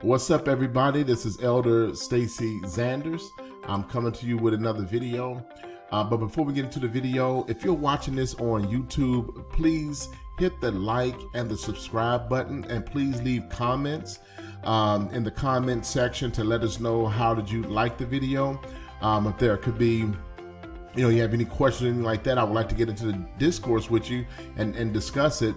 What's up, everybody? This is Elder Stacy Zanders. I'm coming to you with another video. But before we get into the video, if you're watching this on YouTube, please hit the like and the subscribe button, and please leave comments in the comment section to let us know how did you like the video. If there could be, you have any questions or anything like that, I would like to get into the discourse with you and discuss it.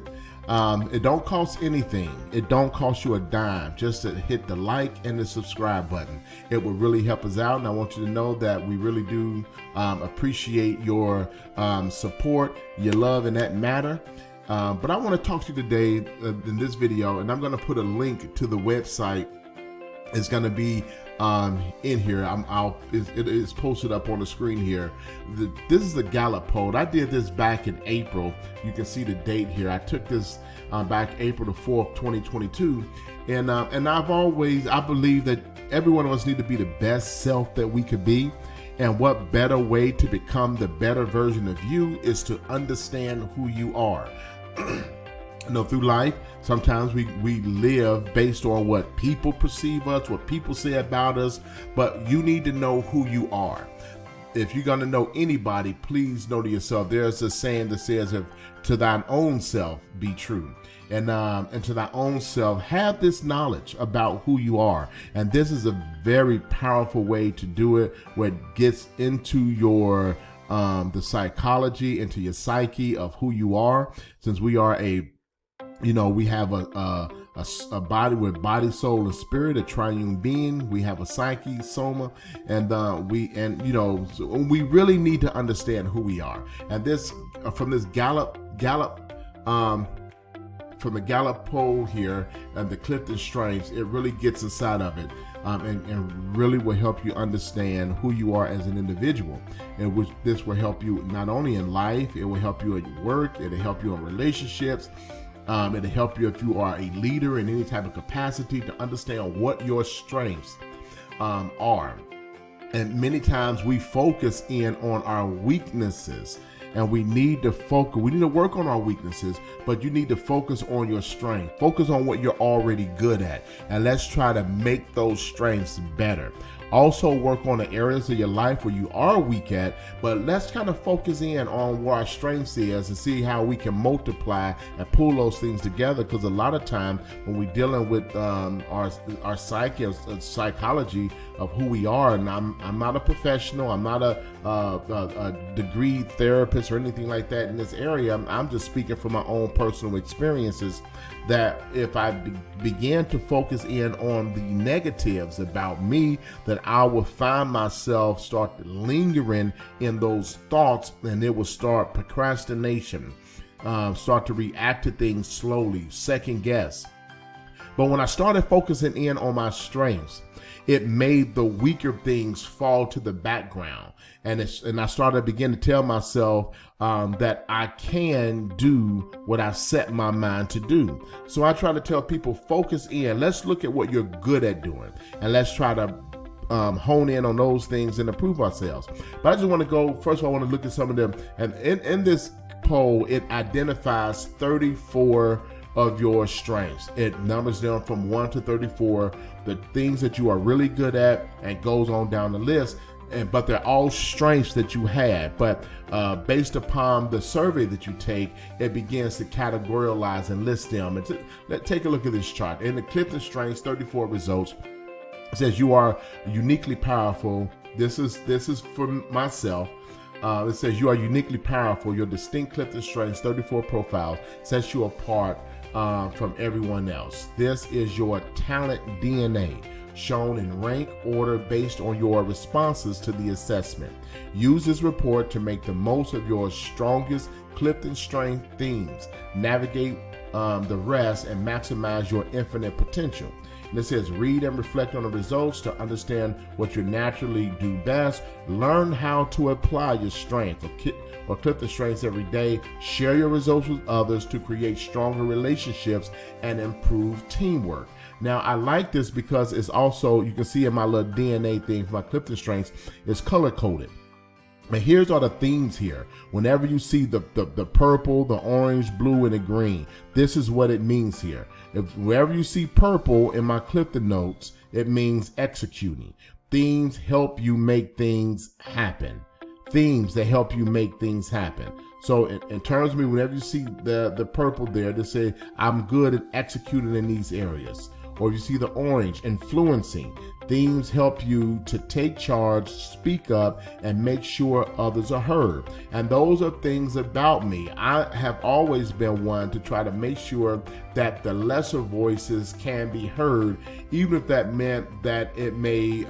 It don't cost anything. It don't cost you a dime just to hit the like and the subscribe button. It will really help us out, and I want you to know that we really do appreciate your support, your love, and that matter. But I want to talk to you today in this video, and I'm going to put a link to the website. It's going to be in here. It is posted up on the screen here. This is the Gallup poll. I did this back in April. You can see the date here. I took this back April the 4th, 2022. And I believe that every one of us need to be the best self that we could be. And what better way to become the better version of you is to understand who you are. Through life, sometimes we live based on what people perceive us, what people say about us, but you need to know who you are. If you're going to know anybody, please know to yourself. There's a saying that says, "If to thine own self be true." And to thy own self, have this knowledge about who you are. And this is a very powerful way to do it, where it gets into your the psychology, into your psyche of who you are. Since we are we have a body with body, soul, and spirit, a triune being. We have a psyche, soma, and we really need to understand who we are. And this from this Gallup from the Gallup poll here and the Clifton Strengths, it really gets inside of it. And really will help you understand who you are as an individual, and which this will help you not only in life, it will help you at work, it'll help you in relationships. It'll help you if you are a leader in any type of capacity to understand what your strengths are. And many times we focus in on our weaknesses, and we need to focus. We need to work on our weaknesses, but you need to focus on your strength. Focus on what you're already good at, and let's try to make those strengths better. Also work on the areas of your life where you are weak at, but let's kind of focus in on where our strengths is and see how we can multiply and pull those things together. Because a lot of time when we're dealing with our psyche and psychology of who we are, and I'm not a professional, I'm not a degree therapist or anything like that in this area. I'm just speaking from my own personal experiences, that if I began to focus in on the negatives about me, that I will find myself start lingering in those thoughts, and it will start procrastination, start to react to things slowly, second guess. But when I started focusing in on my strengths, it made the weaker things fall to the background. And I started to begin to tell myself that I can do what I set my mind to do. So I try to tell people, focus in. Let's look at what you're good at doing, and let's try to hone in on those things and improve ourselves. But I just want to go, first of all, I want to look at some of them. And in this poll, it identifies 34 of your strengths. It numbers them from 1 to 34, the things that you are really good at, and goes on down the list. But they're all strengths that you have. But based upon the survey that you take, it begins to categorize and list them. And let's take a look at this chart. In the Clifton Strengths 34 results, it says you are uniquely powerful. This is for myself. It says you are uniquely powerful. Your distinct Clifton Strengths 34 profile sets you apart from everyone else. This is your talent DNA, shown in rank order based on your responses to the assessment. Use this report to make the most of your strongest Clifton Strength themes. Navigate the rest and maximize your infinite potential. And it says, read and reflect on the results to understand what you naturally do best. Learn how to apply your strength or Clifton Strengths every day. Share your results with others to create stronger relationships and improve teamwork. Now, I like this because it's also, you can see in my little DNA thing for my Clifton Strengths, it's color coded. And here's all the themes here. Whenever you see the purple, the orange, blue, and the green, this is what it means here. Wherever you see purple in my Clifton notes, it means executing. Themes help you make things happen. Themes that help you make things happen. So in terms of me, whenever you see the purple there, they say, I'm good at executing in these areas. Or if you see the orange, influencing. Themes help you to take charge, speak up, and make sure others are heard. And those are things about me. I have always been one to try to make sure that the lesser voices can be heard, even if that meant that it may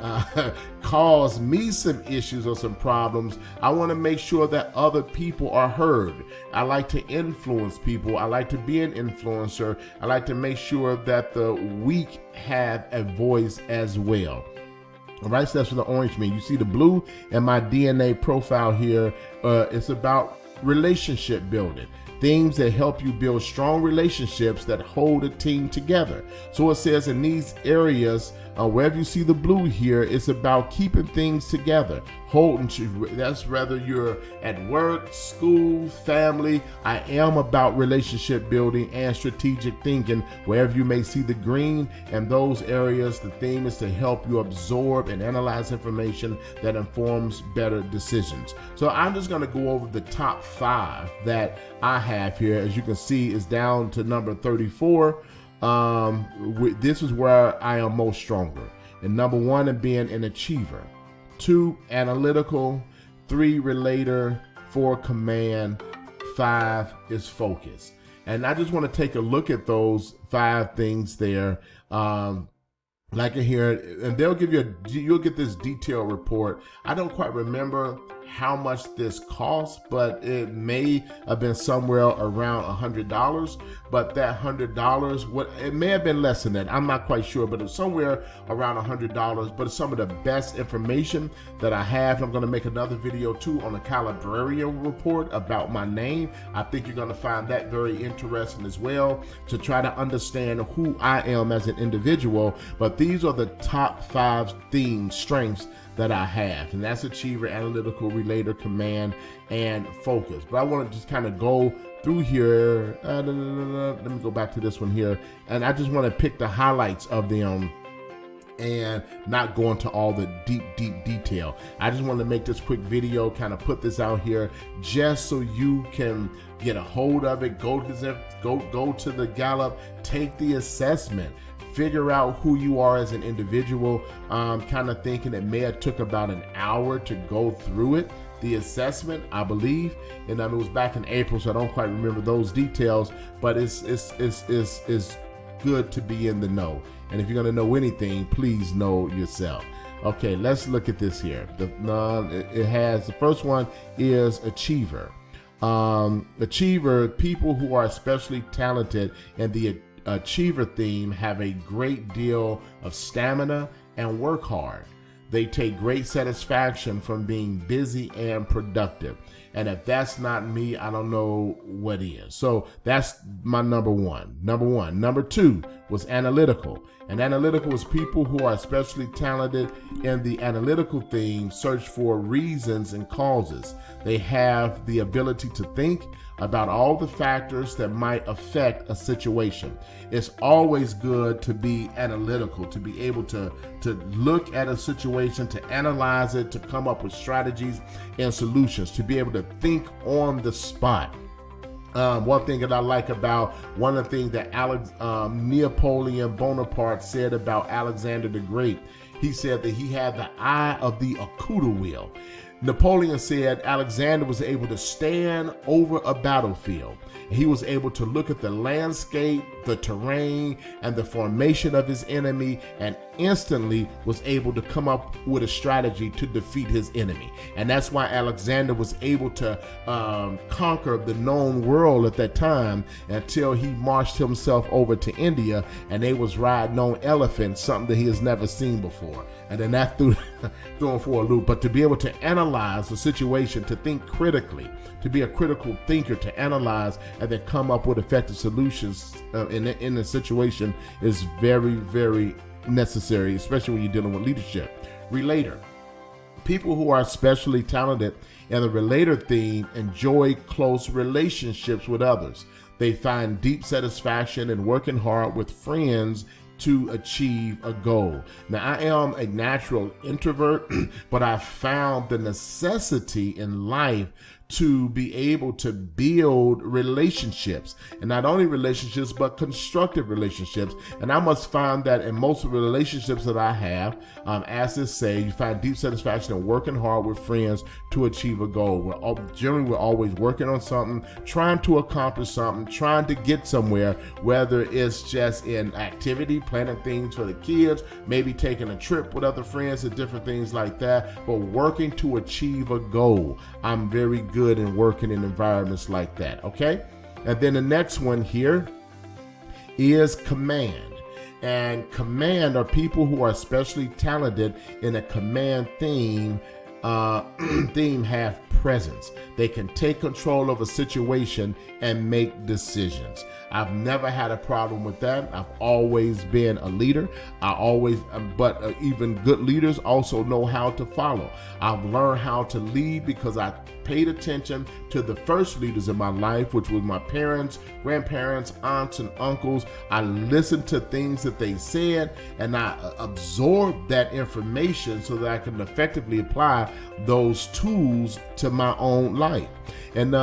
cause me some issues or some problems. I want to make sure that other people are heard. I like to influence people. I like to be an influencer. I like to make sure that the weak have a voice as well. All right, so that's what the orange means. You see the blue in my DNA profile here. It's about relationship building. Things that help you build strong relationships that hold a team together. So it says in these areas, wherever you see the blue here, it's about keeping things together. That's whether you're at work, school, family. I am about relationship building and strategic thinking. Wherever you may see the green and those areas, the theme is to help you absorb and analyze information that informs better decisions. So I'm just going to go over the top 5 that I have here. As you can see, it's down to number 34. This is where I am most stronger. And number 1 is being an achiever. 2, analytical. 3, relator. 4, command. 5 is focus. And I just want to take a look at those 5 things there. Like in here, and they'll give you'll get this detailed report. I don't quite remember how much this costs, but it may have been somewhere around $100. But that $100, it may have been less than that. I'm not quite sure, but it's somewhere around $100. But it's some of the best information that I have. I'm going to make another video too on the Calibrarian report about my name. I think you're going to find that very interesting as well, to try to understand who I am as an individual. But these are the top 5 strengths that I have, and that's achiever, analytical, relator, command, and focus. But I want to just kind of go through here. Let me go back to this one here, and I just want to pick the highlights of them and not go into all the deep detail. I just want to make this quick video, kind of put this out here just so you can get a hold of it. Go to the Gallup, take the assessment, figure out who you are as an individual. Kind of thinking it may have took about an hour to go through it, the assessment, I believe, and it was back in April, so I don't quite remember those details. But it's good to be in the know, and if you're going to know anything, please know yourself. Okay, let's look at this here. The first one is achiever. Achiever, people who are especially talented in the achiever theme have a great deal of stamina and work hard. They take great satisfaction from being busy and productive. And if that's not me, I don't know what is. So that's my number 1. Number 2 was analytical. And analytical is people who are especially talented in the analytical theme, search for reasons and causes. They have the ability to think about all the factors that might affect a situation. It's always good to be analytical, to be able to look at a situation, to analyze it, to come up with strategies and solutions, to be able to think on the spot. One thing that I like about one of the things that Napoleon Bonaparte said about Alexander the Great, he said that he had the eye of the Akuta wheel. Napoleon said Alexander was able to stand over a battlefield. He was able to look at the landscape, the terrain, and the formation of his enemy, and instantly was able to come up with a strategy to defeat his enemy. And that's why Alexander was able to conquer the known world at that time, until he marched himself over to India, and they was riding on elephants, something that he has never seen before. And then that threw him for a loop. But to be able to analyze the situation, to think critically, to be a critical thinker, to analyze and then come up with effective solutions in a situation is very, very necessary, especially when you're dealing with leadership. Relator. People who are especially talented in the relator theme enjoy close relationships with others. They find deep satisfaction in working hard with friends to achieve a goal. Now, I am a natural introvert, but I found the necessity in life to be able to build relationships, and not only relationships, but constructive relationships. And I must find that in most of the relationships that I have, as it say, you find deep satisfaction in working hard with friends to achieve a goal. We're always working on something, trying to accomplish something, trying to get somewhere, whether it's just in activity, planning things for the kids, maybe taking a trip with other friends and different things like that, but working to achieve a goal. I'm very good in working in environments like that, okay? And then the next one here is command. And command are people who are especially talented in a command theme have presence. They can take control of a situation and make decisions. I've never had a problem with that. I've always been a leader. But even good leaders also know how to follow. I've learned how to lead because I paid attention to the first leaders in my life, which was my parents, grandparents, aunts, and uncles. I listened to things that they said, and I absorbed that information so that I can effectively apply those tools to my own life. And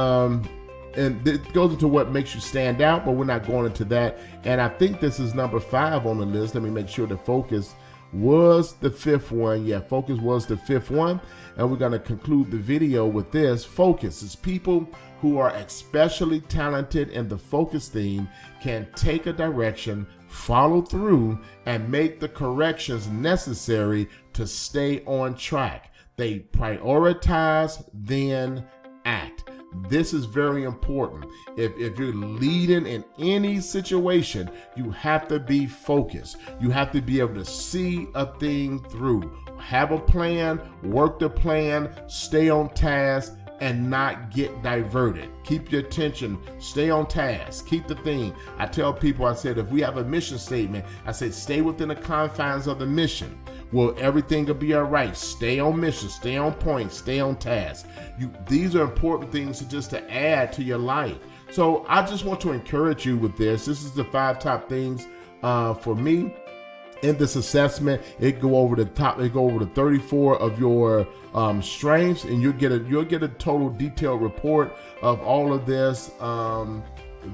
it goes into what makes you stand out, but we're not going into that. And I think this is number 5 on the list. Let me make sure the focus was the 5th one. Yeah, focus was the 5th one. And we're going to conclude the video with this. Focus is people who are especially talented in the focus theme can take a direction, follow through, and make the corrections necessary to stay on track. They prioritize, then act. This is very important. If you're leading in any situation, you have to be focused. You have to be able to see a thing through. Have a plan, work the plan, stay on task, and not get diverted. Keep your attention, stay on task, keep the thing. I tell people, I said, if we have a mission statement, I said, stay within the confines of the mission. Well, everything will be all right. Stay on mission, stay on point, stay on task. These are important things to add to your life. So I just want to encourage you with this. This is the 5 top things for me. In this assessment, it go over the 34 of your strengths, and you'll get a total detailed report of all of this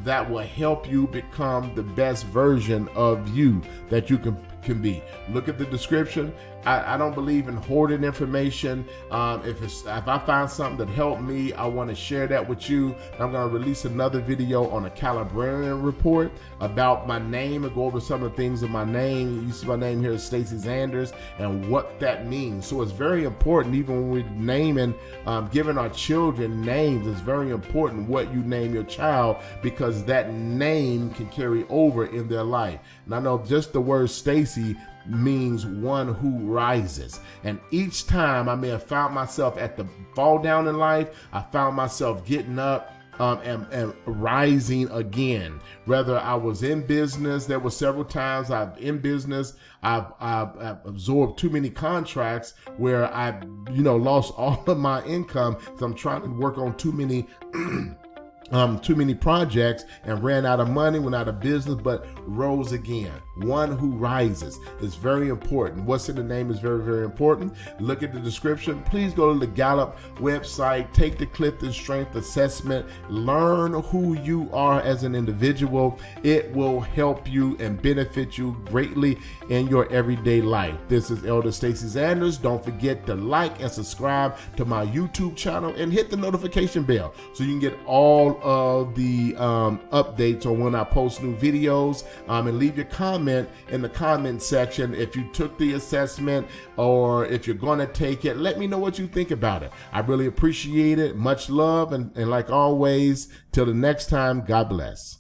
that will help you become the best version of you that you can be. Look at the description. I don't believe in hoarding information. If I find something that helped me, I want to share that with you. I'm going to release another video on a Calibrarian report about my name and go over some of the things in my name. You see my name here is Stacey Zanders and what that means. So it's very important, even when we're naming, giving our children names, it's very important what you name your child, because that name can carry over in their life. And I know just the word Stacey means one who rises. And each time I may have found myself at the fall down in life, I found myself getting up and rising again. Whether I was in business, there were several times I've absorbed too many contracts where I lost all of my income because I'm trying to work on too many projects and ran out of money, went out of business, but rose again. One who rises is very important. What's in the name is very, very important. Look at the description. Please go to the Gallup website, take the Clifton Strength Assessment, learn who you are as an individual. It will help you and benefit you greatly in your everyday life. This is Elder Stacey Zanders. Don't forget to like and subscribe to my YouTube channel and hit the notification bell so you can get all of the updates on when I post new videos, and leave your comment in the comment section if you took the assessment or if you're going to take it. Let me know what you think about it. I really appreciate it. Much love, and like always, till the next time, God bless.